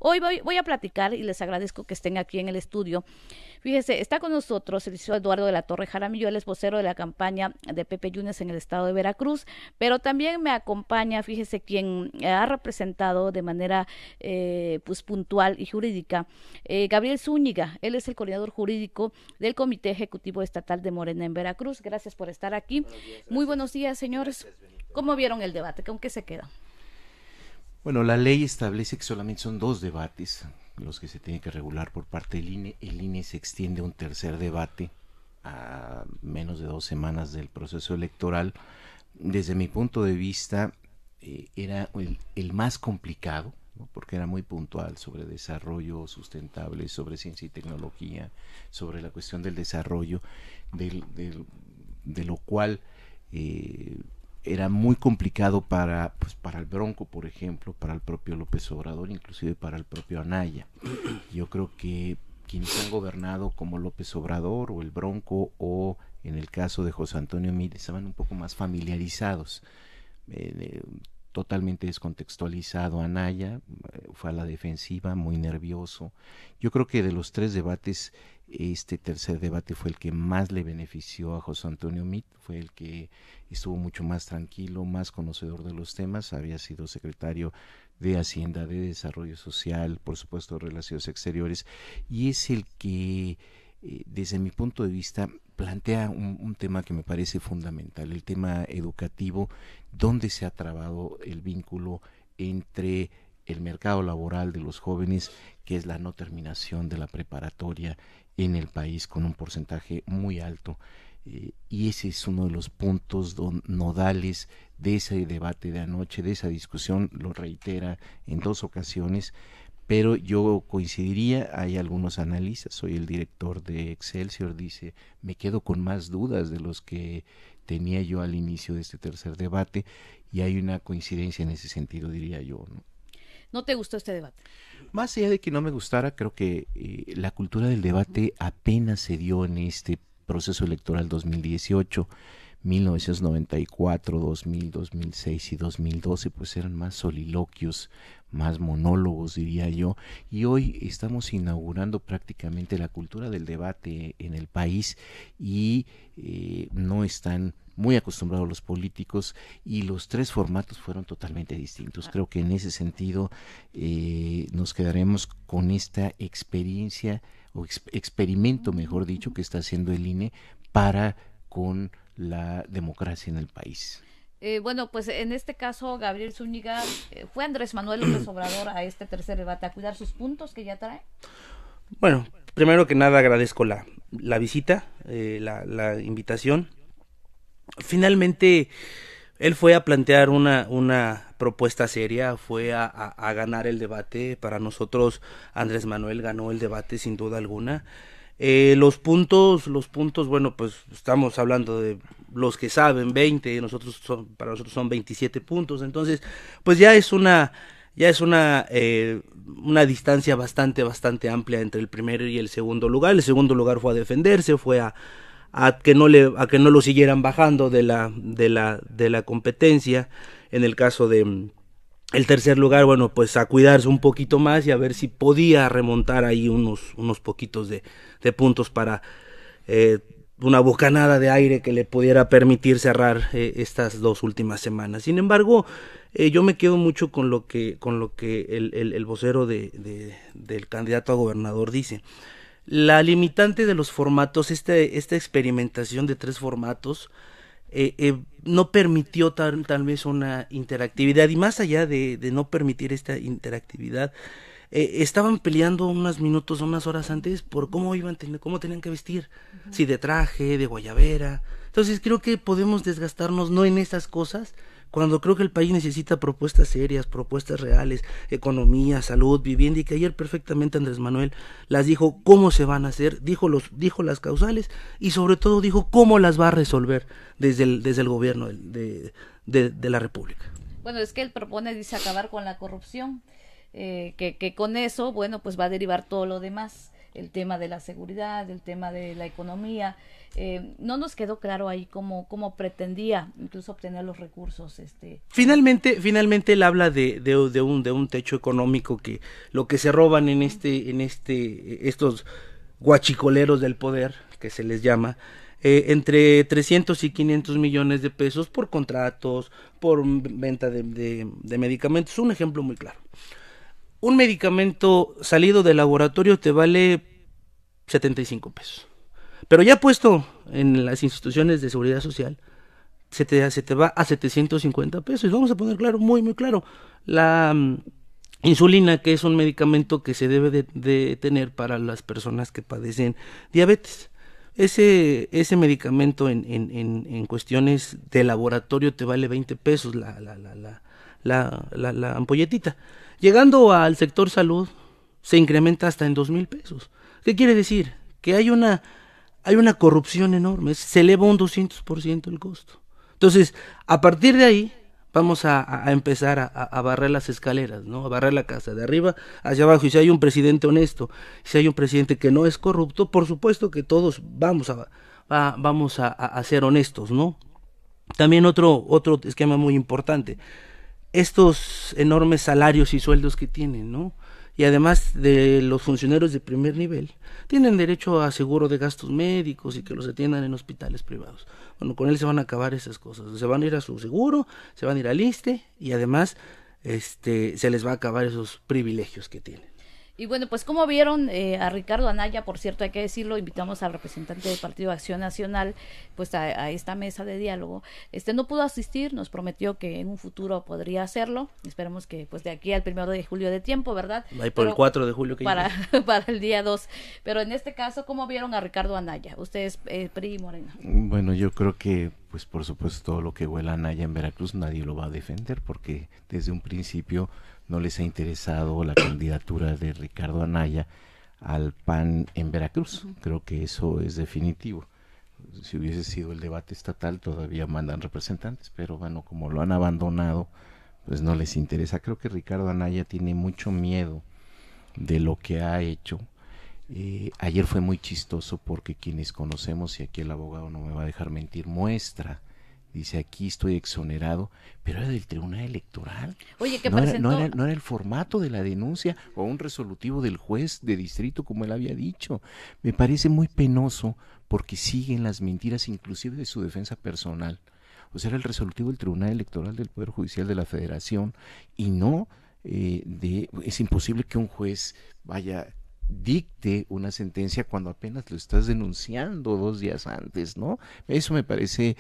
Hoy voy a platicar y les agradezco que estén aquí en el estudio. Fíjese, está con nosotros el licenciado Eduardo de la Torre Jaramillo, él es vocero de la campaña de Pepe Yunes en el estado de Veracruz, pero también me acompaña, fíjese, quien ha representado de manera pues puntual y jurídica, Gabriel Zúñiga, él es el coordinador jurídico del Comité Ejecutivo Estatal de Morena en Veracruz. Gracias por estar aquí. Muy buenos días, señores. ¿Cómo vieron el debate? ¿Con qué se queda? Bueno, la ley establece que solamente son 2 debates los que se tienen que regular por parte del INE. El INE se extiende a un tercer debate a menos de 2 semanas del proceso electoral. Desde mi punto de vista, era el más complicado, ¿no? Porque era muy puntual sobre desarrollo sustentable, sobre ciencia y tecnología, sobre la cuestión del desarrollo, de lo cual era muy complicado para el Bronco, por ejemplo, para el propio López Obrador, inclusive para el propio Anaya. Yo creo que quienes han gobernado como López Obrador o el Bronco, o en el caso de José Antonio Meade, estaban un poco más familiarizados. Totalmente descontextualizado Anaya, fue a la defensiva, muy nervioso. Yo creo que de los 3 debates, este tercer debate fue el que más le benefició a José Antonio Meade, fue el que estuvo mucho más tranquilo, más conocedor de los temas, había sido secretario de Hacienda, de Desarrollo Social, por supuesto de Relaciones Exteriores, y es el que, desde mi punto de vista, plantea un tema que me parece fundamental, el tema educativo, donde se ha trabado el vínculo entre el mercado laboral de los jóvenes, que es la no terminación de la preparatoria en el país con un porcentaje muy alto, y ese es uno de los puntos nodales de ese debate de anoche, de esa discusión, lo reitera en 2 ocasiones, pero yo coincidiría, hay algunos analistas, soy el director de Excelsior, dice, me quedo con más dudas de los que tenía yo al inicio de este tercer debate, y hay una coincidencia en ese sentido, diría yo, ¿no? ¿No te gustó este debate? Más allá de que no me gustara, creo que la cultura del debate apenas se dio en este proceso electoral 2018, 1994, 2000, 2006 y 2012, pues eran más soliloquios, más monólogos, diría yo, y hoy estamos inaugurando prácticamente la cultura del debate en el país, y no están muy acostumbrados los políticos, y los 3 formatos fueron totalmente distintos. Creo que en ese sentido nos quedaremos con esta experiencia o experimento, mejor dicho, que está haciendo el INE para con la democracia en el país. Bueno, pues en este caso Gabriel Zúñiga, ¿fue Andrés Manuel López Obrador a este tercer debate a cuidar sus puntos que ya trae? Bueno, primero que nada agradezco la visita, la invitación. Finalmente, él fue a plantear una propuesta seria, fue a ganar el debate. Para nosotros, Andrés Manuel ganó el debate sin duda alguna. Los puntos, bueno, pues estamos hablando de los que saben, 20, para nosotros son 27 puntos, entonces, pues ya es una distancia bastante amplia entre el primero y el segundo lugar. El segundo lugar fue a defenderse, fue a que no lo siguieran bajando de la competencia. En el caso de el tercer lugar, bueno, pues a cuidarse un poquito más y a ver si podía remontar ahí unos poquitos de puntos para una bocanada de aire que le pudiera permitir cerrar estas 2 últimas semanas. Sin embargo, yo me quedo mucho con lo que el vocero del candidato a gobernador dice. La limitante de los formatos, esta experimentación de 3 formatos, no permitió tal vez una interactividad, y más allá de no permitir esta interactividad, estaban peleando unos minutos, unas horas antes por cómo tenían que vestir, si de traje, de guayabera. Entonces creo que podemos desgastarnos no en esas cosas, cuando creo que el país necesita propuestas serias, propuestas reales, economía, salud, vivienda, y que ayer perfectamente Andrés Manuel las dijo cómo se van a hacer, dijo las causales, y sobre todo dijo cómo las va a resolver desde el gobierno de la República. Bueno, es que él propone, dice, acabar con la corrupción, que con eso, bueno, pues va a derivar todo lo demás. el tema de la seguridad, el tema de la economía. No nos quedó claro ahí cómo pretendía incluso obtener los recursos. Finalmente él habla de un techo económico, que lo que se roban en estos guachicoleros del poder, que se les llama, entre 300 y 500 millones de pesos por contratos, por venta de medicamentos. Un ejemplo muy claro: un medicamento salido del laboratorio te vale 75 pesos, pero ya puesto en las instituciones de seguridad social se te va a 750 pesos. Vamos a poner claro, muy muy claro, la insulina, que es un medicamento que se debe de tener para las personas que padecen diabetes. Ese medicamento en cuestiones de laboratorio te vale 20 pesos la ampolletita. Llegando al sector salud, se incrementa hasta en 2,000 pesos. ¿Qué quiere decir? Que hay una corrupción enorme, se eleva un 200% el costo. Entonces, a partir de ahí, vamos a empezar a barrer las escaleras, ¿no? A barrer la casa, de arriba hacia abajo. Y si hay un presidente honesto, si hay un presidente que no es corrupto, por supuesto que todos vamos a ser honestos, ¿no? También otro esquema muy importante: estos enormes salarios y sueldos que tienen, ¿no? Y además de los funcionarios de primer nivel, tienen derecho a seguro de gastos médicos y que los atiendan en hospitales privados. Bueno, con él se van a acabar esas cosas. Se van a ir a su seguro, se van a ir al ISSSTE, y además se les va a acabar esos privilegios que tienen. Y bueno, pues como vieron a Ricardo Anaya, por cierto, hay que decirlo, invitamos al representante del Partido Acción Nacional pues a esta mesa de diálogo. No pudo asistir, nos prometió que en un futuro podría hacerlo. Esperemos que pues de aquí al 1 de julio de tiempo, ¿verdad? Ahí por el 4 de julio que para el día 2. Pero en este caso, ¿cómo vieron a Ricardo Anaya? Ustedes, PRI y Morena. Bueno, yo creo que pues por supuesto todo lo que huela Anaya en Veracruz nadie lo va a defender, porque desde un principio no les ha interesado la candidatura de Ricardo Anaya al PAN en Veracruz. Creo que eso es definitivo. Si hubiese sido el debate estatal todavía mandan representantes, pero bueno, como lo han abandonado, pues no les interesa. Creo que Ricardo Anaya tiene mucho miedo de lo que ha hecho. Ayer fue muy chistoso porque quienes conocemos, y aquí el abogado no me va a dejar mentir, muestra, dice: aquí estoy exonerado, pero era del Tribunal Electoral. Oye, ¿qué no presentó? No era el formato de la denuncia o un resolutivo del juez de distrito, como él había dicho. Me parece muy penoso porque siguen las mentiras, inclusive de su defensa personal. O sea, era el resolutivo del Tribunal Electoral del Poder Judicial de la Federación, y no es imposible que un juez dicte una sentencia cuando apenas lo estás denunciando 2 días antes, ¿no? Eso me parece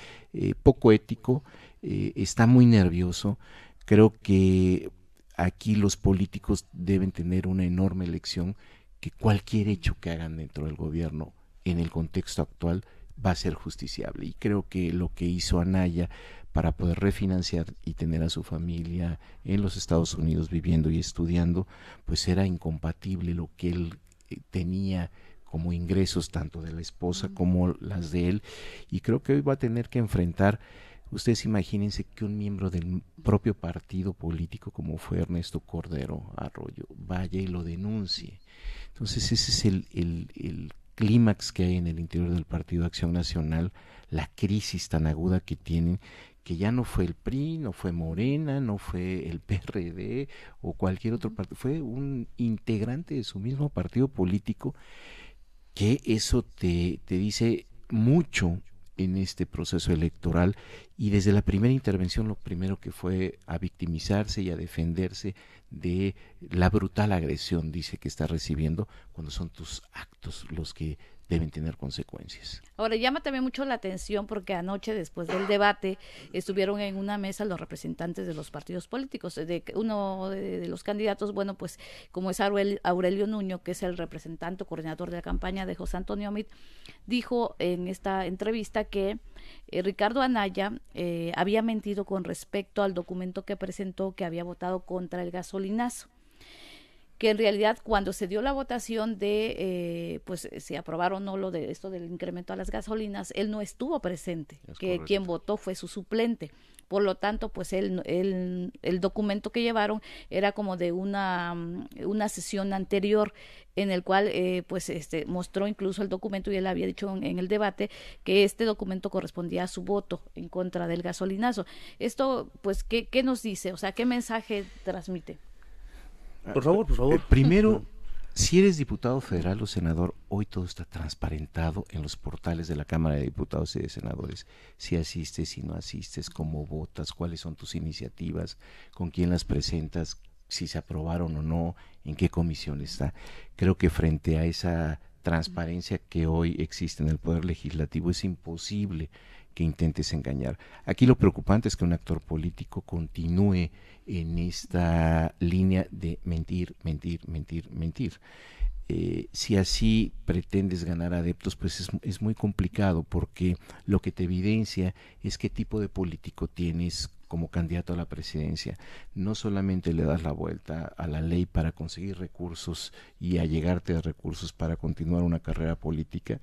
poco ético, está muy nervioso. Creo que aquí los políticos deben tener una enorme lección, que cualquier hecho que hagan dentro del gobierno en el contexto actual va a ser justiciable, y creo que lo que hizo Anaya para poder refinanciar y tener a su familia en los Estados Unidos viviendo y estudiando, pues era incompatible lo que él tenía como ingresos, tanto de la esposa como las de él, y creo que hoy va a tener que enfrentar. Ustedes imagínense que un miembro del propio partido político, como fue Ernesto Cordero Arroyo, vaya y lo denuncie. Entonces ese es el clímax que hay en el interior del Partido Acción Nacional, la crisis tan aguda que tienen, que ya no fue el PRI, no fue Morena, no fue el PRD o cualquier otro partido, fue un integrante de su mismo partido político, que eso te dice mucho en este proceso electoral. Y desde la primera intervención lo primero que fue a victimizarse y a defenderse de la brutal agresión, dice, que está recibiendo, cuando son tus actos los que deben tener consecuencias. Ahora, llama también mucho la atención porque anoche, después del debate, estuvieron en una mesa los representantes de los partidos políticos. Uno de los candidatos, bueno, pues como es Aurelio Nuño, que es el representante coordinador de la campaña de José Antonio Meade, dijo en esta entrevista que Ricardo Anaya había mentido con respecto al documento que presentó, que había votado contra el gasolinazo. que en realidad cuando se dio la votación de pues si aprobaron o no lo de esto del incremento a las gasolinas, él no estuvo presente, que quien votó fue su suplente. Por lo tanto, pues el documento que llevaron era como de una sesión anterior, en el cual pues mostró incluso el documento, y él había dicho en el debate que este documento correspondía a su voto en contra del gasolinazo. Esto, pues, ¿qué nos dice? O sea, ¿qué mensaje transmite? Por favor, por favor. Primero, si eres diputado federal o senador, hoy todo está transparentado en los portales de la Cámara de Diputados y de Senadores. Si asistes, si no asistes, cómo votas, cuáles son tus iniciativas, con quién las presentas, si se aprobaron o no, en qué comisión está. Creo que frente a esa transparencia que hoy existe en el Poder Legislativo es imposible que intentes engañar. Aquí lo preocupante es que un actor político continúe en esta línea de mentir, mentir, mentir, mentir. Si así pretendes ganar adeptos, pues es muy complicado, porque lo que te evidencia es qué tipo de político tienes como candidato a la presidencia. No solamente le das la vuelta a la ley para conseguir recursos y allegarte a recursos para continuar una carrera política,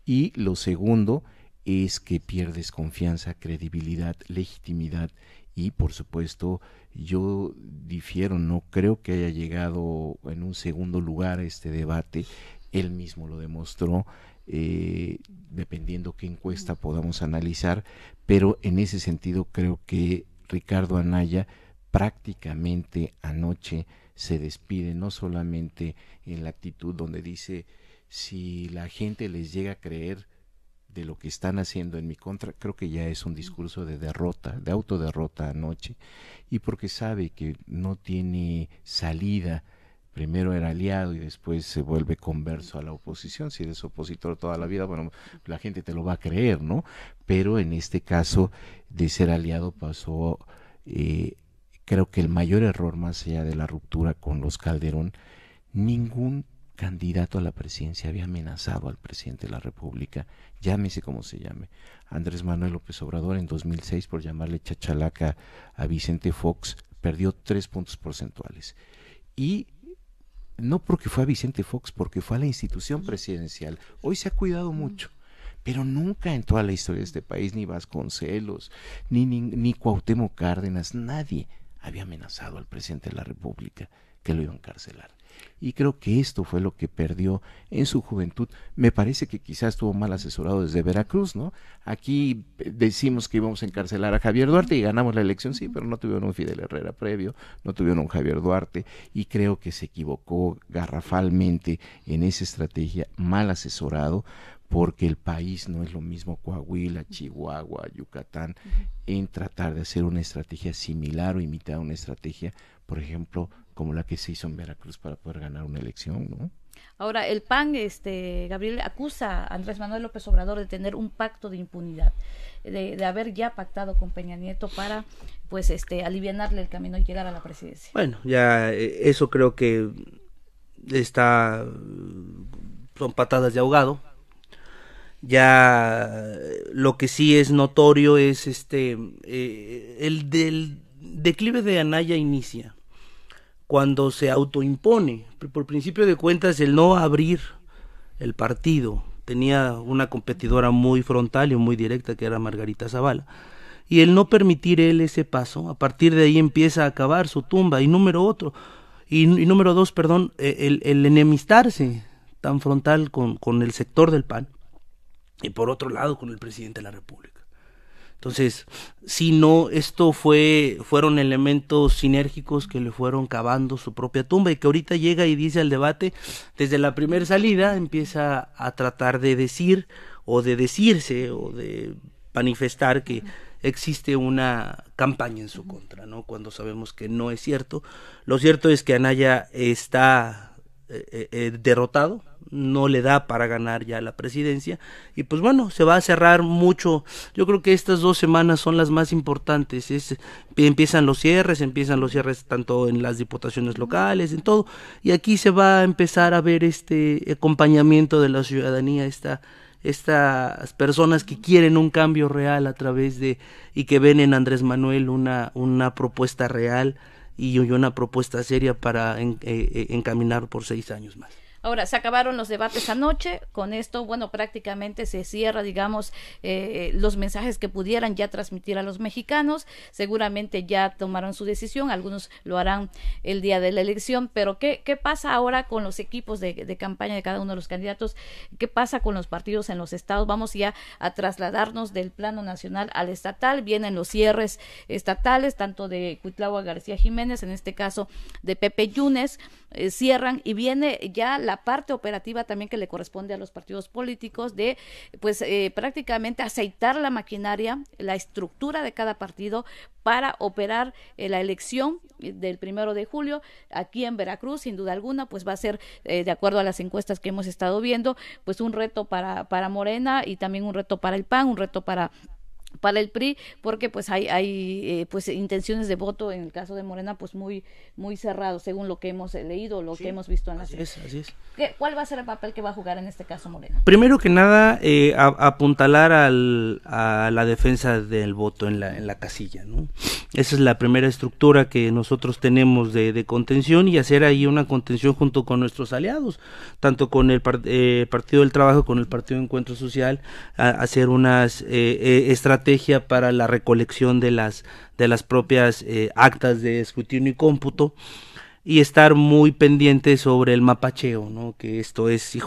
y lo segundo es que pierdes confianza, credibilidad, legitimidad. Y por supuesto yo difiero, no creo que haya llegado en un segundo lugar a este debate. Él mismo lo demostró, dependiendo qué encuesta podamos analizar, pero en ese sentido creo que Ricardo Anaya prácticamente anoche se despide, no solamente en la actitud donde dice: si la gente les llega a creer de lo que están haciendo en mi contra, creo que ya es un discurso de derrota, de autoderrota anoche, y porque sabe que no tiene salida. Primero era aliado y después se vuelve converso a la oposición. Si eres opositor toda la vida, bueno, la gente te lo va a creer, ¿no? Pero en este caso, de ser aliado pasó, creo que el mayor error, más allá de la ruptura con los Calderón, ningún candidato a la presidencia había amenazado al presidente de la República, llámese como se llame. Andrés Manuel López Obrador en 2006, por llamarle chachalaca a Vicente Fox, perdió 3 puntos porcentuales. Y no porque fue a Vicente Fox, porque fue a la institución presidencial. Hoy se ha cuidado mucho, pero nunca en toda la historia de este país, ni Vasconcelos, ni Cuauhtémoc Cárdenas, nadie había amenazado al presidente de la República que lo iba a encarcelar. Y creo que esto fue lo que perdió en su juventud. Me parece que quizás estuvo mal asesorado desde Veracruz, ¿no? Aquí decimos que íbamos a encarcelar a Javier Duarte y ganamos la elección, sí, pero no tuvieron un Fidel Herrera previo, no tuvieron un Javier Duarte, y creo que se equivocó garrafalmente en esa estrategia, mal asesorado, porque el país no es lo mismo Coahuila, Chihuahua, Yucatán, en tratar de hacer una estrategia similar o imitar una estrategia, por ejemplo, como la que se hizo en Veracruz para poder ganar una elección, ¿no? Ahora, el PAN, Gabriel, acusa a Andrés Manuel López Obrador de tener un pacto de impunidad, de haber ya pactado con Peña Nieto para, pues, alivianarle el camino y llegar a la presidencia. Bueno, ya eso creo que son patadas de ahogado. Ya lo que sí es notorio es el del declive de Anaya inicia cuando se autoimpone. Por principio de cuentas, el no abrir el partido, tenía una competidora muy frontal y muy directa, que era Margarita Zavala, y el no permitir él ese paso, a partir de ahí empieza a acabar su tumba. Y número dos, el enemistarse tan frontal con el sector del PAN, y por otro lado con el presidente de la República. Entonces, si no, fueron elementos sinérgicos que le fueron cavando su propia tumba, y que ahorita llega y dice al debate, desde la primera salida empieza a tratar de decir, o de decirse, o de manifestar que existe una campaña en su contra, ¿no? Cuando sabemos que no es cierto. Lo cierto es que Anaya está derrotado, no le da para ganar ya la presidencia, y pues bueno, se va a cerrar mucho. Yo creo que estas 2 semanas son las más importantes. Empiezan los cierres tanto en las diputaciones locales, en todo, y aquí se va a empezar a ver este acompañamiento de la ciudadanía, estas personas que quieren un cambio real a través de, y que ven en Andrés Manuel una propuesta real, y una propuesta seria para encaminar por 6 años más. Ahora, se acabaron los debates anoche, con esto, bueno, prácticamente se cierra, digamos, los mensajes que pudieran ya transmitir a los mexicanos, seguramente ya tomaron su decisión, algunos lo harán el día de la elección, pero ¿qué pasa ahora con los equipos de campaña de cada uno de los candidatos? ¿Qué pasa con los partidos en los estados? Vamos ya a trasladarnos del plano nacional al estatal, vienen los cierres estatales, tanto de Cuitlahua García Jiménez, en este caso de Pepe Yunes, cierran y viene ya la parte operativa también que le corresponde a los partidos políticos de pues prácticamente aceitar la maquinaria, la estructura de cada partido para operar la elección del 1 de julio aquí en Veracruz. Sin duda alguna pues va a ser de acuerdo a las encuestas que hemos estado viendo pues un reto para Morena y también un reto para el PAN, un reto para el PRI, porque pues hay pues intenciones de voto en el caso de Morena pues muy cerrado según lo que hemos leído, lo que hemos visto en las así es. ¿Cuál va a ser el papel que va a jugar en este caso Morena? Primero que nada, apuntalar a la defensa del voto en la casilla, ¿no? Esa es la primera estructura que nosotros tenemos de contención, y hacer ahí una contención junto con nuestros aliados, tanto con el Partido del Trabajo, con el Partido de Encuentro Social, hacer unas estrategia para la recolección de las propias actas de escrutinio y cómputo, y estar muy pendiente sobre el mapacheo, ¿no? Que esto es,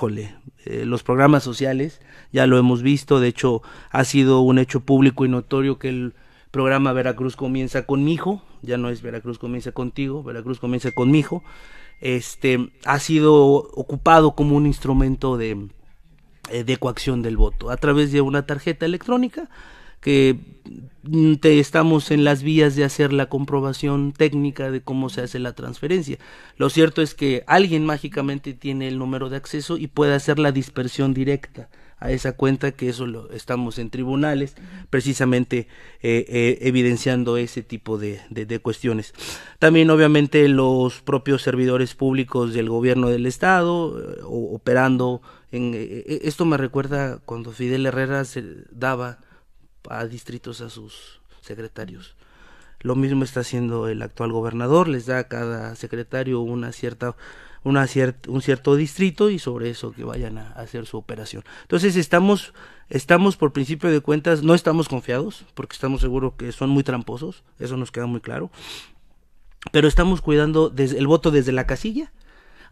los programas sociales, ya lo hemos visto, de hecho ha sido un hecho público y notorio que el programa Veracruz comienza con mi hijo, ya no es Veracruz comienza contigo, Veracruz comienza con mi hijo, ha sido ocupado como un instrumento de coacción del voto, a través de una tarjeta electrónica, que estamos en las vías de hacer la comprobación técnica de cómo se hace la transferencia. Lo cierto es que alguien mágicamente tiene el número de acceso y puede hacer la dispersión directa a esa cuenta, que eso lo estamos en tribunales precisamente evidenciando ese tipo de cuestiones. También obviamente los propios servidores públicos del gobierno del estado operando esto me recuerda cuando Fidel Herrera se daba a distritos a sus secretarios. Lo mismo está haciendo el actual gobernador, les da a cada secretario un cierto distrito, y sobre eso que vayan a hacer su operación. Entonces estamos por principio de cuentas, no estamos confiados, porque estamos seguros que son muy tramposos, eso nos queda muy claro, pero estamos cuidando el voto desde la casilla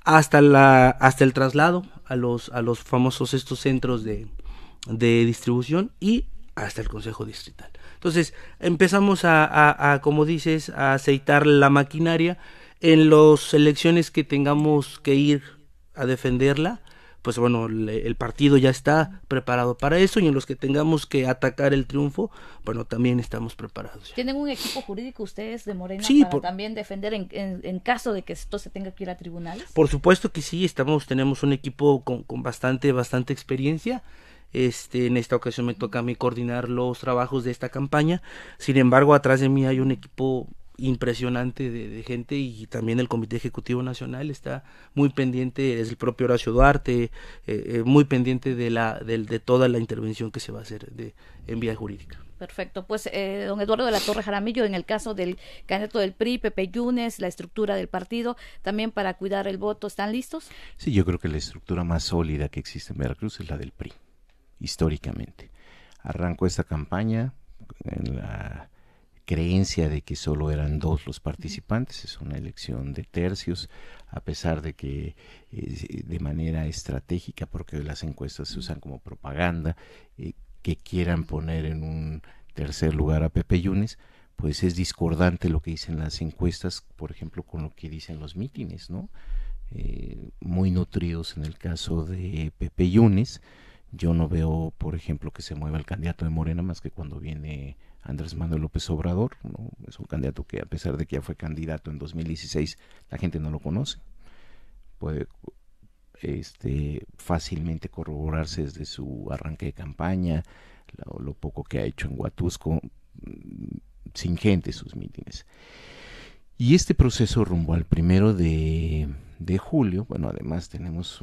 hasta el traslado a los famosos estos centros de distribución y hasta el Consejo Distrital. Entonces empezamos como dices, a aceitar la maquinaria. En las elecciones que tengamos que ir a defenderla, pues bueno, el partido ya está preparado para eso, y en los que tengamos que atacar el triunfo, bueno, también estamos preparados. ¿Tienen un equipo jurídico ustedes de Morena sí, para también defender en caso de que esto se tenga que ir a tribunales? Por supuesto que sí, tenemos un equipo con bastante experiencia. En esta ocasión me toca a mí coordinar los trabajos de esta campaña. Sin embargo, atrás de mí hay un equipo impresionante de gente, y también el Comité Ejecutivo Nacional está muy pendiente, es el propio Horacio Duarte, muy pendiente de toda la intervención que se va a hacer en vía jurídica. Perfecto, pues don Eduardo de la Torre Jaramillo, en el caso del candidato del PRI, Pepe Yunes, la estructura del partido, también para cuidar el voto, ¿están listos? Sí, yo creo que la estructura más sólida que existe en Veracruz es la del PRI, históricamente. Arrancó esta campaña en la creencia de que solo eran 2 los participantes, es una elección de tercios, a pesar de que de manera estratégica, porque las encuestas se usan como propaganda, que quieran poner en un tercer lugar a Pepe Yunes, pues es discordante lo que dicen las encuestas, por ejemplo, con lo que dicen los mítines, ¿no? Muy nutridos en el caso de Pepe Yunes. Yo no veo, por ejemplo, que se mueva el candidato de Morena más que cuando viene Andrés Manuel López Obrador, ¿no? Es un candidato que, a pesar de que ya fue candidato en 2016, la gente no lo conoce. Puede fácilmente corroborarse desde su arranque de campaña, lo poco que ha hecho en Huatusco, sin gente sus mítines. Y este proceso rumbo al 1 de julio, bueno, además tenemos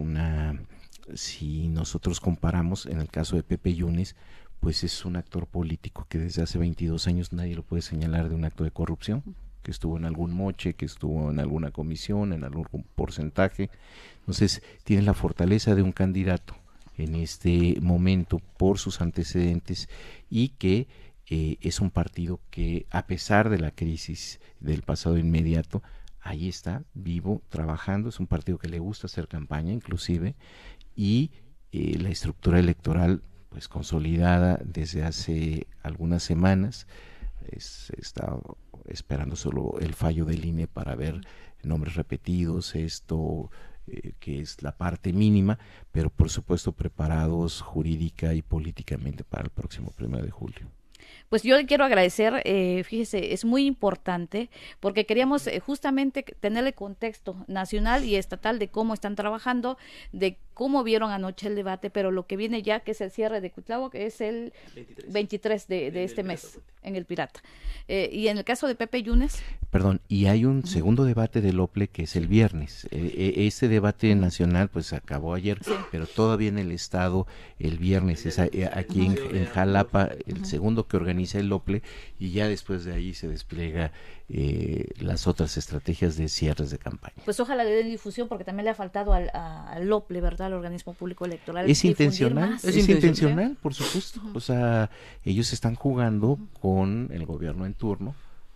si nosotros comparamos, en el caso de Pepe Yunes, pues es un actor político que desde hace 22 años nadie lo puede señalar de un acto de corrupción. que estuvo en algún moche, que estuvo en alguna comisión, en algún porcentaje. Entonces, tiene la fortaleza de un candidato en este momento por sus antecedentes y que es un partido que, a pesar de la crisis del pasado inmediato, ahí está, vivo, trabajando. Es un partido que le gusta hacer campaña, inclusive, y la estructura electoral pues consolidada desde hace algunas semanas. Está esperando solo el fallo del INE para ver nombres repetidos, esto que es la parte mínima, pero por supuesto preparados jurídica y políticamente para el próximo 1 de julio. Pues yo le quiero agradecer, fíjese, es muy importante porque queríamos justamente tenerle contexto nacional y estatal de cómo están trabajando, de cómo vieron anoche el debate, pero lo que viene ya, que es el cierre de Cuitlavo, que es el 23 de este mes, en el Pirata. Y en el caso de Pepe Yunes. Perdón, y hay un segundo debate del OPLE que es el viernes. Este debate nacional pues acabó ayer, sí, pero todavía en el estado el viernes es aquí en Jalapa, el segundo que organiza el OPLE, y ya después de ahí se despliega las otras estrategias de cierres de campaña. Pues ojalá le den difusión porque también le ha faltado al OPLE, ¿verdad? Al Organismo Público Electoral. Es intencional, es intencional, por supuesto. O sea, ellos están jugando con el gobierno en turno,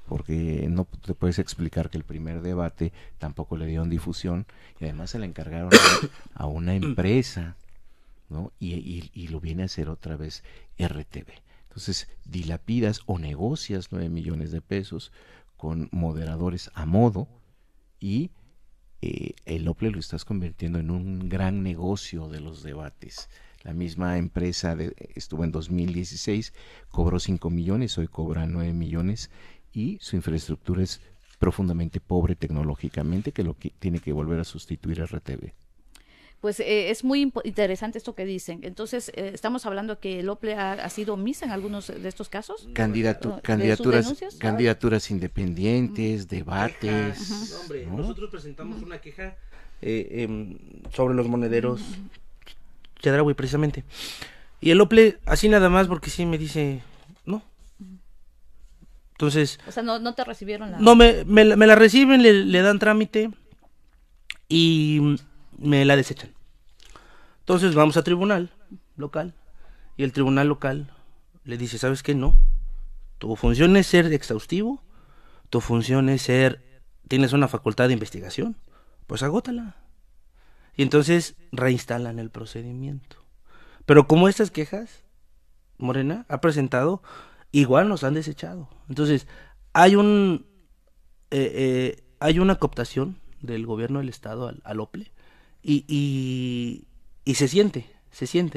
porque no te puedes explicar que el primer debate tampoco le dieron difusión y además se le encargaron a una empresa, ¿no? Y lo viene a hacer otra vez RTV. Entonces dilapidas o negocias 9 millones de pesos con moderadores a modo y el OPLE lo estás convirtiendo en un gran negocio de los debates. La misma empresa estuvo en 2016, cobró 5 millones, hoy cobra 9 millones y su infraestructura es profundamente pobre tecnológicamente, que lo que tiene que volver a sustituir RTV. Pues es muy interesante esto que dicen. Entonces, estamos hablando que el OPLE ha sido omisa en algunos de estos casos. Candidaturas independientes, debates. No, hombre, ¿no? Nosotros presentamos una queja sobre los monederos Chedraui, precisamente. Y el OPLE, así nada más, porque sí me dice, no. Entonces... O sea, no te recibieron la... No, me la reciben, le dan trámite y me la desechan. Entonces vamos a tribunal local y el tribunal local le dice, ¿sabes qué? No, tu función es ser exhaustivo, tu función es tienes una facultad de investigación, pues agótala. Y entonces reinstalan el procedimiento. Pero como estas quejas, Morena ha presentado, igual nos han desechado. Entonces hay una cooptación del gobierno del estado al OPLE. Y se siente,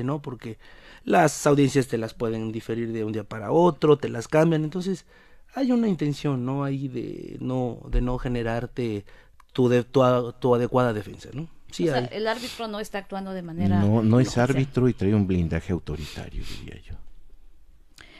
¿no? Porque las audiencias te las pueden diferir de un día para otro, te las cambian, entonces hay una intención, ¿no? Ahí de no generarte tu adecuada defensa, ¿no? Sí, o sea, el árbitro no está actuando de manera... No es árbitro y trae un blindaje autoritario, diría yo.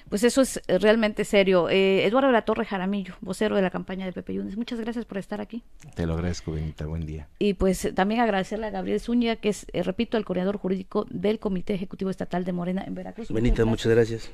Pues eso es realmente serio. Eduardo de la Torre Jaramillo, vocero de la campaña de Pepe Yunes, muchas gracias por estar aquí. Te lo agradezco, Benita, buen día. Y pues también agradecerle a Gabriel Zúñiga, que es, repito, el coordinador jurídico del Comité Ejecutivo Estatal de Morena en Veracruz. Benita, muchas gracias.